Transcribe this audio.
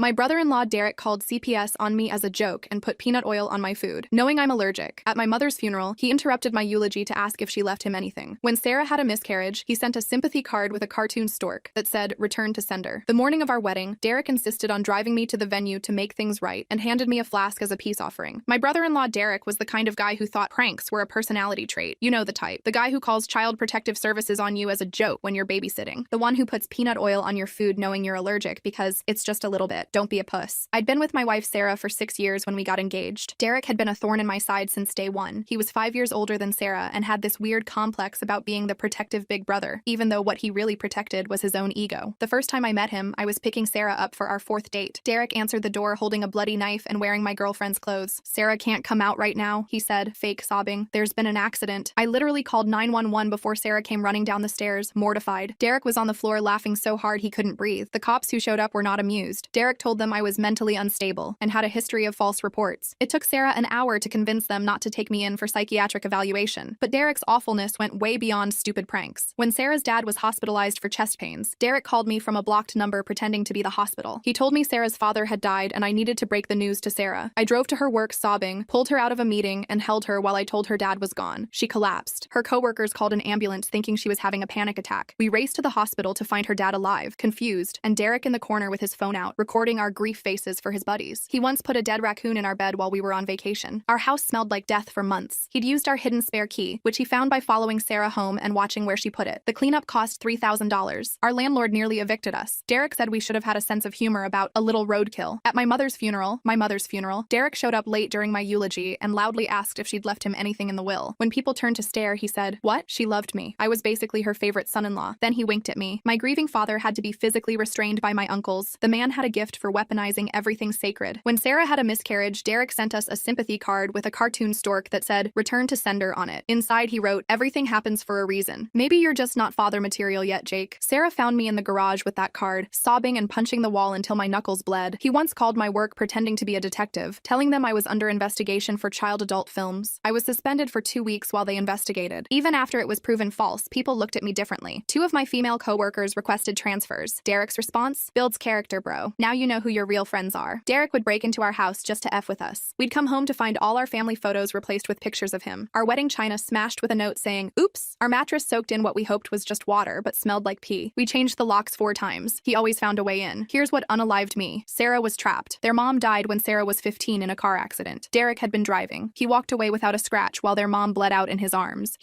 My brother-in-law Derek called CPS on me as a joke and put peanut oil on my food, knowing I'm allergic. At my mother's funeral, he interrupted my eulogy to ask if she left him anything. When Sarah had a miscarriage, he sent a sympathy card with a cartoon stork that said, "Return to sender." The morning of our wedding, Derek insisted on driving me to the venue to make things right and handed me a flask as a peace offering. My brother-in-law Derek was the kind of guy who thought pranks were a personality trait. You know the type. The guy who calls Child Protective Services on you as a joke when you're babysitting. The one who puts peanut oil on your food knowing you're allergic because it's just a little bit. Don't be a puss. I'd been with my wife Sarah for 6 years when we got engaged. Derek had been a thorn in my side since day one. He was 5 years older than Sarah and had this weird complex about being the protective big brother, even though what he really protected was his own ego. The first time I met him, I was picking Sarah up for our 4th date. Derek answered the door holding a bloody knife and wearing my girlfriend's clothes. "Sarah can't come out right now," he said, fake sobbing. "There's been an accident." I literally called 911 before Sarah came running down the stairs, mortified. Derek was on the floor laughing so hard he couldn't breathe. The cops who showed up were not amused. Derek told them I was mentally unstable and had a history of false reports. It took Sarah an hour to convince them not to take me in for psychiatric evaluation, but Derek's awfulness went way beyond stupid pranks. When Sarah's dad was hospitalized for chest pains, Derek called me from a blocked number pretending to be the hospital. He told me Sarah's father had died and I needed to break the news to Sarah. I drove to her work sobbing, pulled her out of a meeting, and held her while I told her dad was gone. She collapsed. Her coworkers called an ambulance thinking she was having a panic attack. We raced to the hospital to find her dad alive, confused, and Derek in the corner with his phone out, recording our grief faces for his buddies. He once put a dead raccoon in our bed while we were on vacation. Our house smelled like death for months. He'd used our hidden spare key, which he found by following Sarah home and watching where she put it. The cleanup cost $3,000. Our landlord nearly evicted us. Derek said we should have had a sense of humor about a little roadkill. At my mother's funeral, Derek showed up late during my eulogy and loudly asked if she'd left him anything in the will. When people turned to stare, he said, "What? She loved me. I was basically her favorite son-in-law." Then he winked at me. My grieving father had to be physically restrained by my uncles. The man had a gift for weaponizing everything sacred. When Sarah had a miscarriage, Derek sent us a sympathy card with a cartoon stork that said, "Return to sender" on it. Inside, he wrote, "Everything happens for a reason. Maybe you're just not father material yet, Jake." Sarah found me in the garage with that card, sobbing and punching the wall until my knuckles bled. He once called my work pretending to be a detective, telling them I was under investigation for child adult films. I was suspended for 2 weeks while they investigated. Even after it was proven false, people looked at me differently. 2 of my female coworkers requested transfers. Derek's response? "Builds character, bro. Now you know who your real friends are." Derek would break into our house just to F with us. We'd come home to find all our family photos replaced with pictures of him. Our wedding china smashed with a note saying, "Oops." Our mattress soaked in what we hoped was just water, but smelled like pee. We changed the locks 4 times. He always found a way in. Here's what unalived me. Sarah was trapped. Their mom died when Sarah was 15 in a car accident. Derek had been driving. He walked away without a scratch while their mom bled out in his arms.